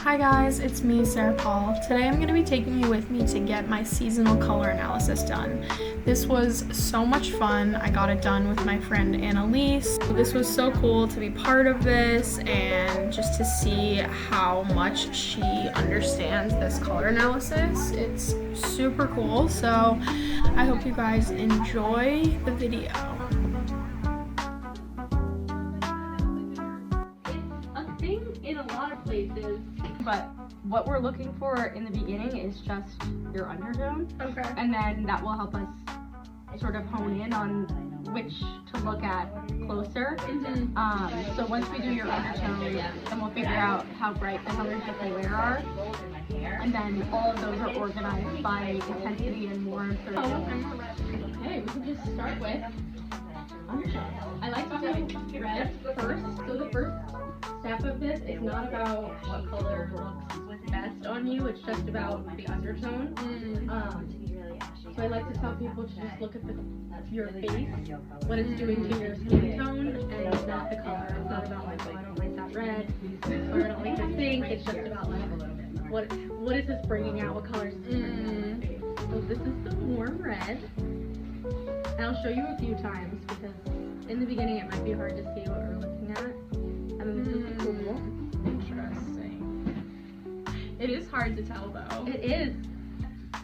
Hi guys, it's me, Sarah Paul. Today I'm going to be taking you with me to get my seasonal color analysis done. This was so much fun. I got it done with my friend Annalise. This was so cool to be part of this and just to see how much she understands this color analysis. It's super cool, so I hope you guys enjoy the video. In a lot of places, but what we're looking for in the beginning is just your undertone. Okay. And then that will help us sort of hone in on which to look at closer. So once we do your undertone, then we'll figure out how bright the colors that they wear are. And then all of those are organized by intensity and warmth. Okay, we can just start with undertone. I like to do red first. So the first step of this is not about what color looks best on you, it's just about the undertone. So I like to tell people to just look at your face, what it's doing to your skin tone, and not the color. It's not about like, oh, I don't like that red, or I don't like this pink. It's just about like, what is this bringing out, what colors is bringing out. So this is the warm red, and I'll show you a few times because in the beginning it might be hard to see what we're looking at. And then this is the cool. Interesting. It is hard to tell though. It is.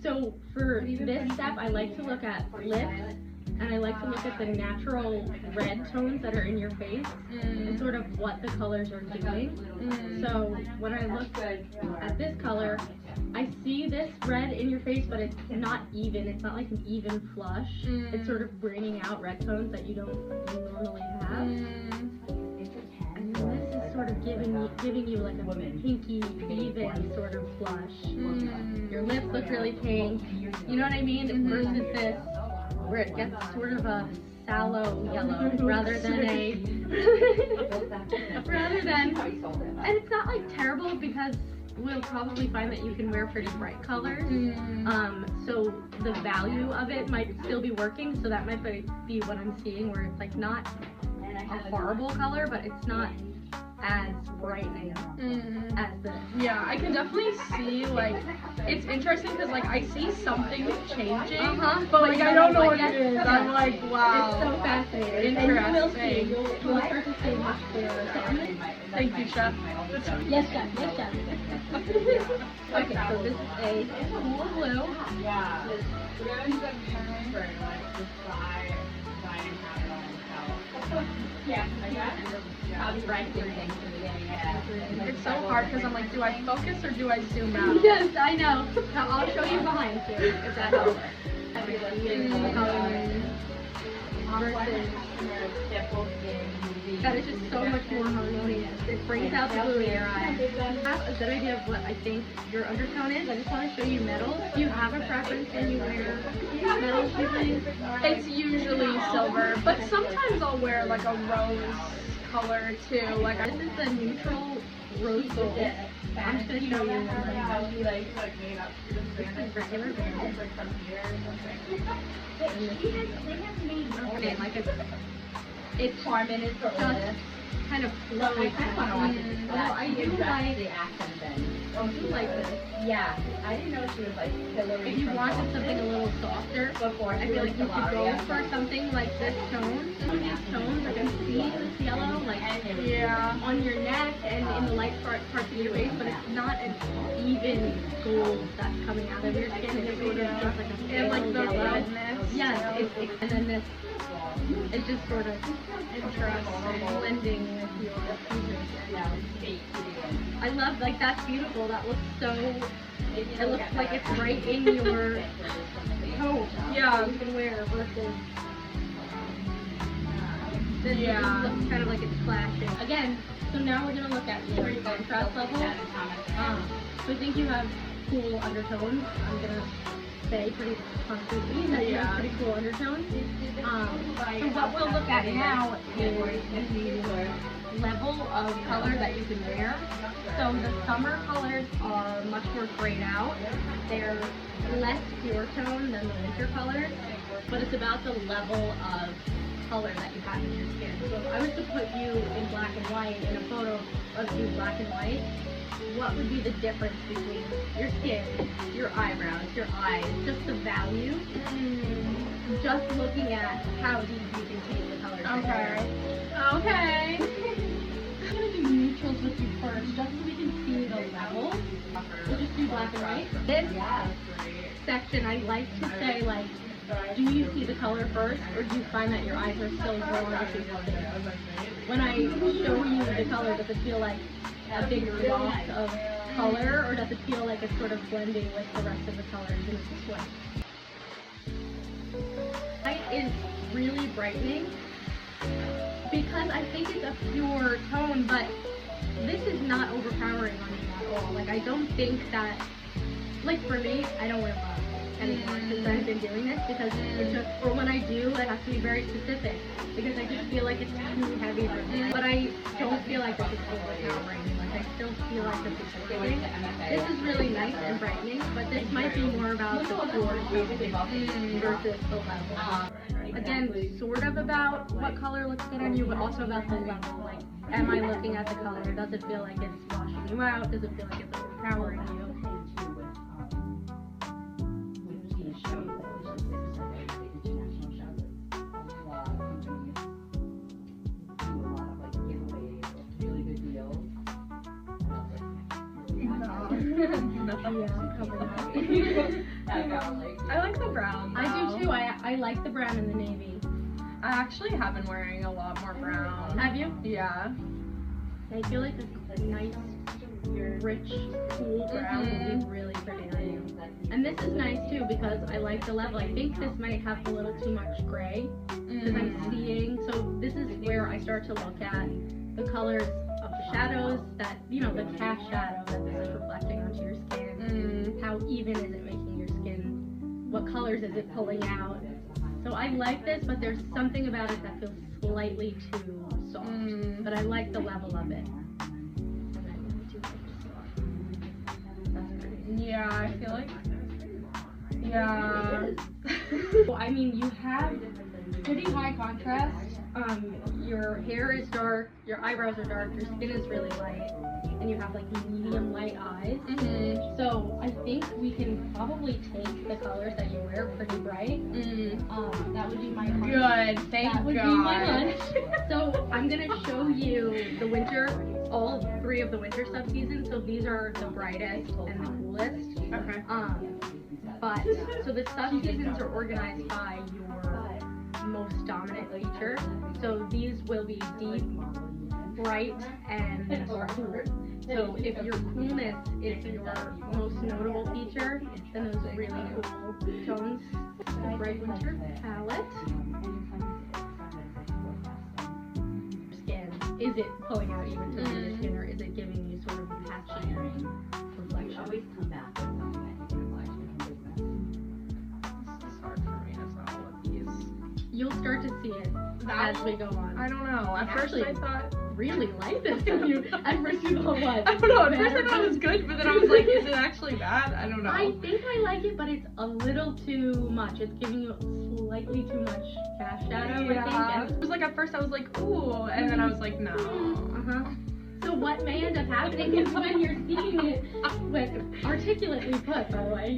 So for this step, I like to look at lips, and I like to look at the natural red tones that are in your face, and sort of what the colors are doing. So when I look at this color, I see this red in your face, but it's not even. It's not like an even flush. It's sort of bringing out red tones that you don't normally have. And this is sort of giving you like a pinky, even sort of flush. Your lips look really pink. You know what I mean? Versus this, where it gets sort of a sallow yellow rather than and it's not like terrible because we'll probably find that you can wear pretty bright colors. So the value of it might still be working, so that might be what I'm seeing, where it's like not a horrible color, but it's not as brightening as this. Yeah, I can definitely see, like, it's interesting because, like, I see something changing, but, like, I don't know what it is. I'm like, wow. It's so fascinating. Interesting. You'll start to see much clearer. Thank you, Chef. Yes, Chef. Yes, Chef. Okay, so this is a cool blue. Yeah. It's so hard because I'm like, do I focus or do I zoom out? Yes, I know. Now I'll show you behind too, if that helps. That is just so much more harmonious. It brings out the blue in your eyes. I have a good idea of what I think your undertone is. I just want to show you metals. Do you have a preference when you wear metals usually? It's usually silver, but sometimes I'll wear like a rose color too. Like This is the neutral rose gold. I'm just going to show you this is regular gold. Okay, like it's Carmen is just kind of flowy. I do like the accent then. I do like this. Yeah, I didn't know she was like Hillary. If you wanted something a little softer, I feel like you could go for something like this tone. These tones, like I see this yellow, like on your neck and in the light parts of your face, but it's not an even gold that's coming out of your skin. It's sort of just like a pale like the yellow. redness. Yes, and then this. It's just sort of interesting, blending with your features. I love, like, that's beautiful. That looks so, it looks like it's right in your tone. Yeah. You can wear versus this looks kind of like it's flashing. Again, so now we're going to look at your contrast level. So I think you have cool undertones. I'm going to say pretty concretely that you have pretty cool undertones. So what we'll look at now is the level of color that you can wear. So the summer colors are much more grayed out. They're less pure tone than the winter colors, but it's about the level of color that you have in your skin. So if I was to put you in black and white in a photo of you black and white, what would be the difference between your skin, your eyebrows, your eyes, just the value? Just looking at how deep you can take the colors. Okay. I'm gonna do neutrals with you first, just so we can see the level. We'll just do black and white. This section, I like to say, like, do you see the color first, or do you find that your eyes are still drawn to the when I show you the color, does it feel like a big block of color, or does it feel like it's sort of blending with the rest of the colors in the switch? Light is really brightening because I think it's a pure tone, but this is not overpowering on you at all. Like, I don't think that, like, for me, I don't wear gloves anymore since I've been doing this, because it's just, or when I do, it has to be very specific, because I just feel like it's too heavy for me. But I don't feel like this is overpowering. Like, I still feel like this is giving. This is really nice and brightening, but this might be more about the core versus the level. Again, sort of about what color looks good on you, but also about the level. Like, am I looking at the color? Does it feel like it's washing you out? Does it feel like it's overpowering you? I like the brown though. I do too. I like the brown and the navy. I actually have been wearing a lot more brown. Have you? Yeah. I feel like a nice, rich, cool brown would be really pretty on you. And this is nice too because I like the level. I think this might have a little too much gray because I'm seeing. So this is where I start to look at the colors of the shadows that, you know, the cast shadow that this is reflecting onto your skin. How even is it making your skin? What colors is it pulling out? So I like this, but there's something about it that feels slightly too soft. But I like the level of it. Yeah, I feel like. Yeah. Well, I mean, you have pretty high contrast. Your hair is dark, your eyebrows are dark, your skin is really light, and you have like medium light eyes. So I think we can probably take the colors that you wear pretty bright. That would be my hunch. Good, thank That would God. be my hunch. So I'm gonna show you the winter, all 3 of the winter sub-seasons. So these are the brightest and the coolest. Okay. But so the sub-seasons are organized by your most dominant feature. So these will be deep, bright, and cool. So if your coolness is your most notable feature, then those are really cool tones. The bright winter palette. Skin. Is it pulling out even to your skin, or is it giving you sort of patchy reflection? This is hard for me as well with these. You'll start to see it as we go on. I don't know. At first I thought. Really like this of you. At first you thought what? I don't know. At first I thought it was good, but then I was like, is it actually bad? I don't know. I think I like it, but it's a little too much. It's giving you slightly too much cast shadow, Yeah. I think. It was like at first I was like, ooh, and then I was like, no. So what may end up happening is when you're seeing it, when articulately put, by the way,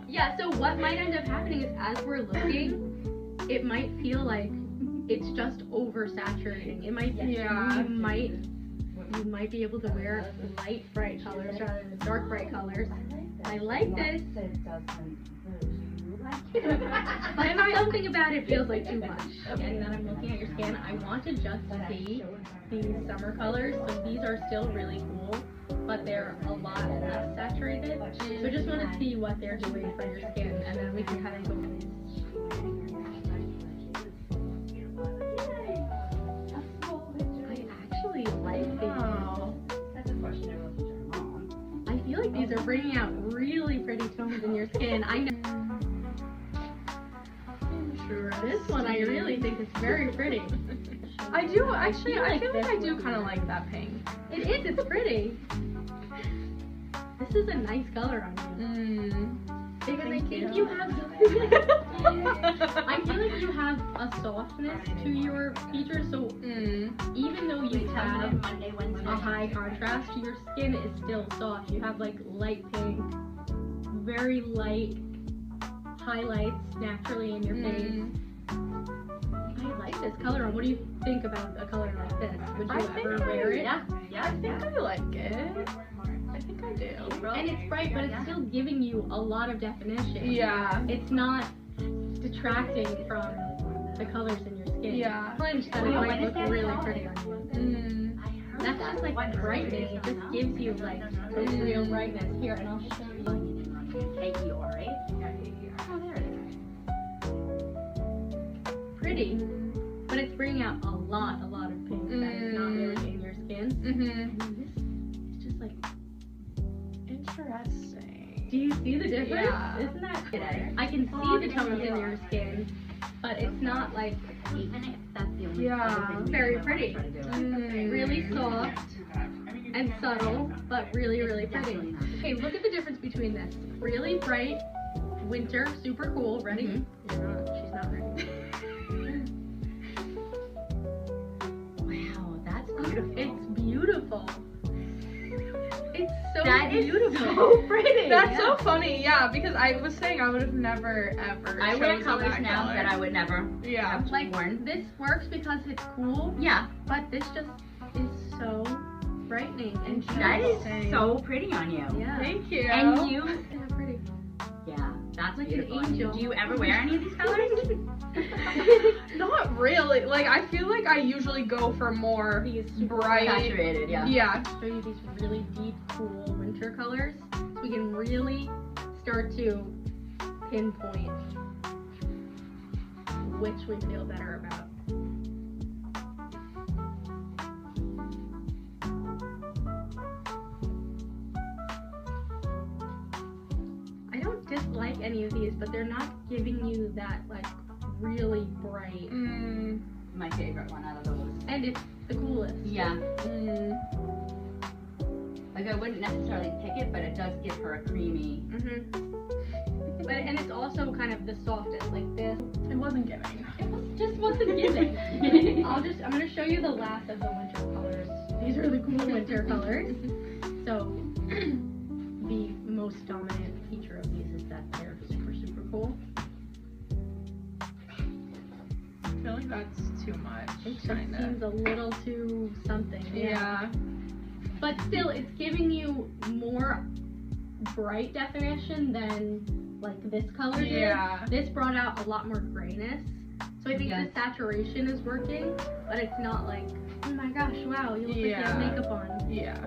yeah, so what might end up happening is as we're looking, it might feel like it's just oversaturating. It might be, you might be able to wear light, bright colors rather than dark, bright colors. I like this. But something about it feels like too much. And then I'm looking at your skin. I want to just see these summer colors. So these are still really cool, but they're a lot less saturated. So I just want to see what they're doing for your skin, and then we can kind of go. I actually like these. That's a question I wrote to your mom. I feel like these are bringing out really pretty tones in your skin. I know. This one I really think is very pretty. I do actually. I feel like I this do one. kind of like that pink. It is. It's pretty. This is a nice color on you. Because Thank I think you. you have I feel like you have a softness to your features, so even though you have Monday, Wednesday. a high contrast, your skin is still soft. You have like light pink, very light highlights naturally in your face. I like this color. What do you think about a color like this? Would you ever wear it? Yeah. I think I like it. I think I do. And it's bright, but it's still giving you a lot of definition. Yeah. It's not detracting from the colors in your skin. Yeah. Flinch that it might look really pretty on you. I heard That's just like brightness. It just gives you like a real brightness. Here, and I'll show you. KER, right? Oh, there it is. Pretty, but it's bringing out a lot of pink that is not really in your skin. It's just like, Interesting. do you see the difference? Yeah. Isn't that? I can see the tones in your skin, but it's not like Even if that's the only Yeah. very pretty. Really soft and subtle, but really, really pretty. Okay, look at the difference between this. Really bright, winter, super cool. Ready? You're not, she's not ready. Wow, that's beautiful. It's beautiful. It's so That is beautiful. so pretty. That's so funny, yeah, because I was saying I would have never ever I wear chosen colors that now color. that I would never Yeah. have Like, worn. this works because it's cool, Yeah, but this just is so brightening and that is Interesting. so pretty on you. yeah. Thank you. And you, Yeah, pretty. yeah, that's Like an beautiful on you. angel. Do you ever wear any of these colors? Not really. Like, I feel like I usually go for more These super bright. Saturated, yeah. Yeah. show you these really deep, cool winter colors. So we can really start to pinpoint which we feel better about. I don't dislike any of these, but they're not giving you that like really bright. My favorite one out of those. And it's the coolest. Yeah. Like I wouldn't necessarily pick it, but it does give her a creamy. But and it's also kind of the softest, like this. It wasn't giving. Just wasn't giving. I'm gonna show you the last of the winter colors. These are the cool winter colors. So the most dominant feature of these is that they're super, super cool. I feel like that's too much. It just Kinda. seems a little too something. Yeah. But still, it's giving you more bright definition than like this color did. Yeah. This brought out a lot more grayness. So I think Yes. the saturation is working, but it's not like, oh my gosh, wow, you look like you Yeah. have makeup on. Yeah.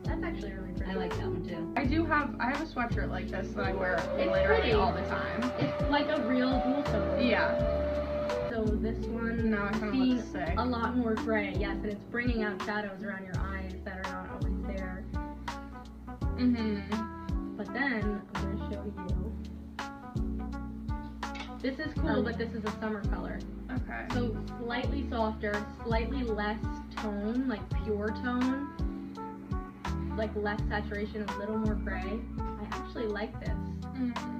That's actually really pretty. I like that one too. I have a sweatshirt like this that I wear It's literally pretty. all the time. It's like a real dual tone. Yeah. So this one, Now I kind of seeing look sick. a lot more gray, yes, and it's bringing out shadows around your eyes that are not always there. But then, I'm going to show you. This is cool, but this is a summer color. Okay. So slightly softer, slightly less tone, like pure tone. Like less saturation, a little more gray. I actually like this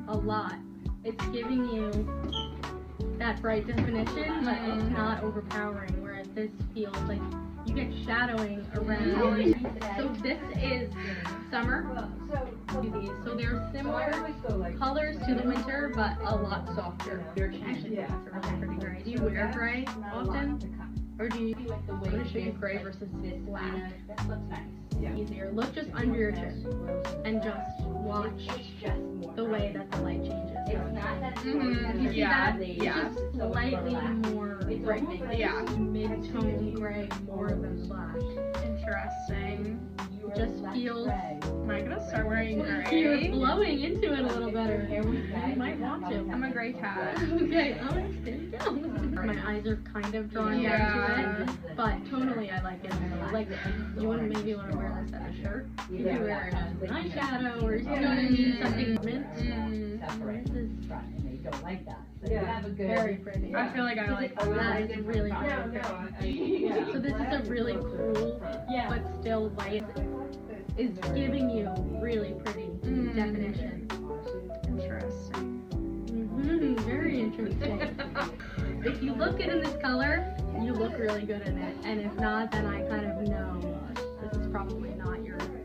a lot. It's giving you that bright definition, but it's not overpowering, whereas this feels like you get shadowing around. So this is summer. So they're similar colors to the winter, but a lot softer. Actually, that's a really pretty gray. Do you wear gray often? Or do you I'm gonna show you gray versus black? That looks nice. Easier. Look just under your chin and just watch the way that the light changes. It's not that You see Yeah. that? Yeah. Just slightly more brightening. Yeah. Mid-tone gray more than black. Interesting. Just feels Am I gonna start wearing you're gray? flowing into it a little better. You might want to. I'm a gray cat. Okay, I'm gonna stand down. My eyes are kind of drawn Yeah. down to it, but tonally I like it. Like, you wouldn't maybe want to wear this as a shirt. You could wear it as an eyeshadow or, you know what I mean, something mint. This is don't like that. So you have a good. Very pretty. I feel like I like that. That is really pretty. So this is a really cool, but still light. Is giving you really pretty definition. Interesting. Very interesting. If you look good in this color, you look really good in it. And if not, then I kind of know this is probably not your tone.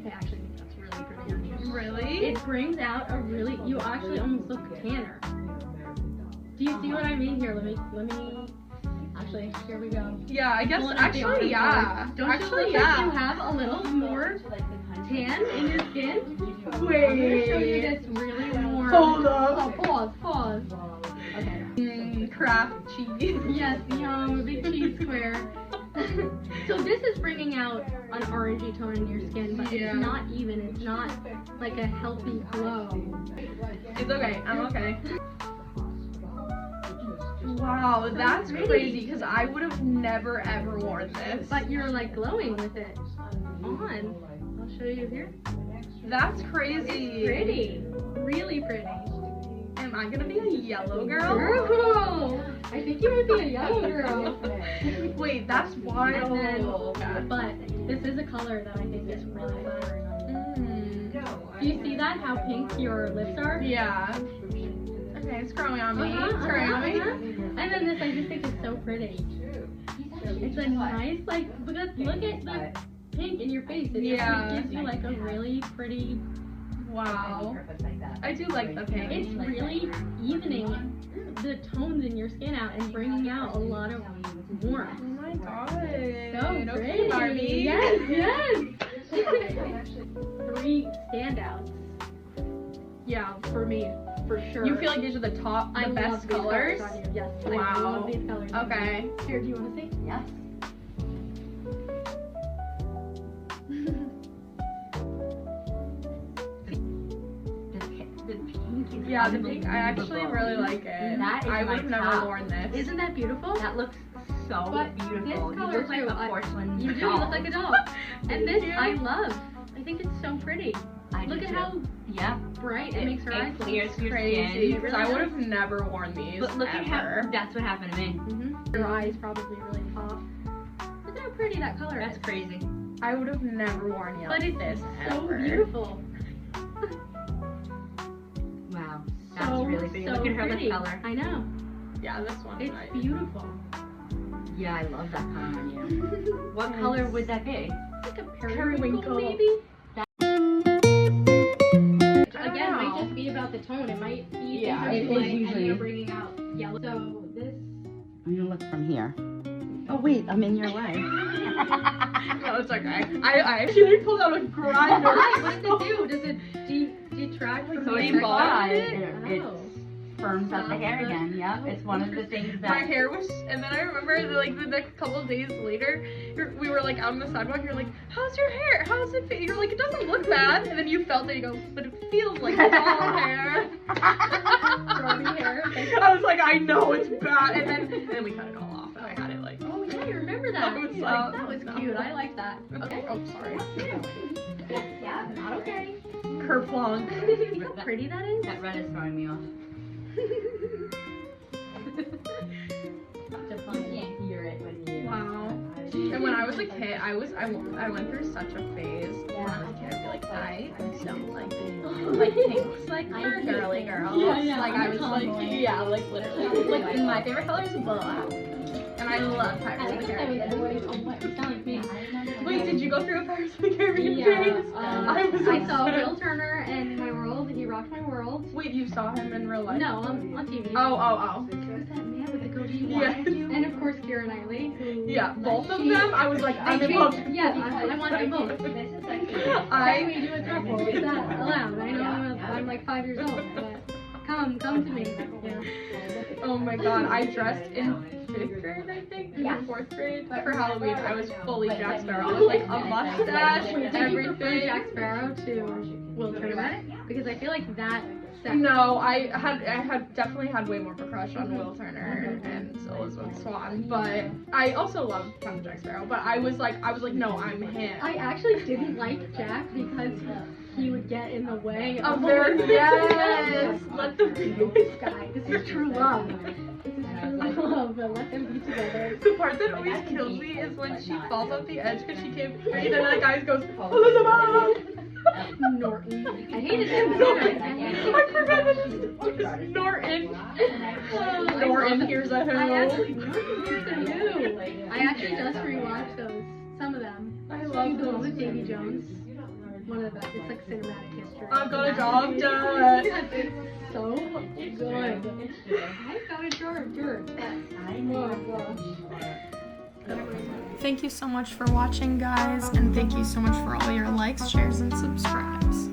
I actually think that's really pretty on you. Really? It brings out a really, you actually almost look tanner. Do you see what I mean? Here, let me, actually, here we go. Yeah, I guess, Pulling out the actually, orange yeah. color. Don't Actually, you look like you have a little more tan in your skin? Wait. I'm gonna show you this really warm. Hold up. Oh, pause. Okay. Craft cheese. Yes, a big cheese square. So this is bringing out an orangey tone in your skin, but it's not even. It's not like a healthy glow. It's okay. I'm okay. Wow, that's crazy because I would have never ever worn this. But you're like glowing with it on. I'll show you here. That's crazy. Pretty. Really pretty. Am I gonna be a yellow girl? Girl! I think you might be a yellow girl. Wait, that's wild. But this is a color that I think is really flattering on you. Do you see that? How pink your lips are? Yeah. Okay, it's growing on me. It's growing on me. And then this, I just think is so pretty. It's a nice, like, look at the pink in your face. It just gives you like a really pretty. Wow. I do like the pink. It's really evening the tones in your skin out and bringing out a lot of warmth. Oh my god. So pretty. Okay, Barbie. Yes. 3 standouts. Yeah, for me, for sure. You feel like these are the best love colors? These colors on you. Yes. Wow. I love these colors. Okay. Here, do you want to see? Yes. Yeah, the pink, I actually really like it. That is I would have my never top. worn this. Isn't that beautiful? That looks so But beautiful. this You color look like too, a porcelain You do, you doll. look like a doll. And this I love. I think it's so pretty. I Look do at too. how Yeah. bright it makes her eyes It look. clears your Crazy, skin. because I would have never worn these. But look at ever. how that's what happened to me. Your eyes probably really pop. Look at how pretty that color That's is. crazy. I would have never worn yellow. But it's this so ever. beautiful. Wow. That's So, really pretty. so Look at her pretty. lip color. I know. Yeah, this one's It's nice. beautiful. Yeah, I love that color on you. What color would that be? Like a Periwinkle. periwinkle, maybe? I don't Again, it might know. just be about the tone. It might be Yeah, it is light and usually- you're bringing out yellow. So this. I'm gonna look from here. Oh wait, I'm in your way. No, it's okay. I actually pulled out a grinder. What does it do? Does it detract from So the you effect buy of it, it Oh. firms up the hair again. Yep, it's one of the things My that. hair was, and then I remember like the next couple of days later, we were like out on the sidewalk. You're like, "How's your hair? How's it feel?" You're like, "It doesn't look bad," and then you felt it. You go, "But it feels like doll hair." Strawberry hair. I was like, "I know it's bad," and then we cut it all off, and I had it like. Oh yeah, you remember that? I was Yeah, like, that was no. cute. I like that. Okay. Oh, sorry. Yeah, not okay. Kerplunk. See how pretty that is? That red is throwing me off. Such a You fun. can't hear it when you. Wow. And when I was a kid, I went through such a phase when I was a kid. I'd be like, I don't like pinks, like for girly girls. Yeah, like I was like, tomboy. yeah, like literally. Like my favorite color is black, and I love Pirates of the Caribbean. Wait, did you go through a Pirates of the Caribbean phase? I saw Will Turner in my world. He rocked my world. Wait, you saw him in real life? No, on TV. Oh. Who's that man with the goatee? Yes. And of course, Keira Knightley. Who, Yeah, both of them. I was like, I'm in love. Yeah, I want them both. Can we do a throuple? Is that allowed? I know I'm like 5 years old, but come to me. Yeah. Oh my god, I dressed in 5th grade, I think, or 4th grade for Halloween. I was fully Jack Sparrow. I was like a mustache, Did you prefer everything. Jack Sparrow to Will Turner? Because I feel like that. No, I had definitely had way more of a crush on Will Turner and Elizabeth Swann, but I also love Jack Sparrow. But I was like, no, I'm him. I actually didn't like Jack because he would get in the way Oh, of there, yes. Let them be this guy. This is true love. This is true love. But let them be together. The part that always kills me is when she falls off the edge because she can't breathe, and the guy goes, Elizabeth! Norton. I hated him. Norton. I forgot that it's Norton. Norton, here's a I who. actually just rewatched those. Some of them. I The love one those. with Davy Jones. One of the best. It's like cinematic history. I've got a job done. It's so good. I've got a jar of dirt. Oh my gosh. Thank you so much for watching, guys, and thank you so much for all your likes, shares, and subscribes.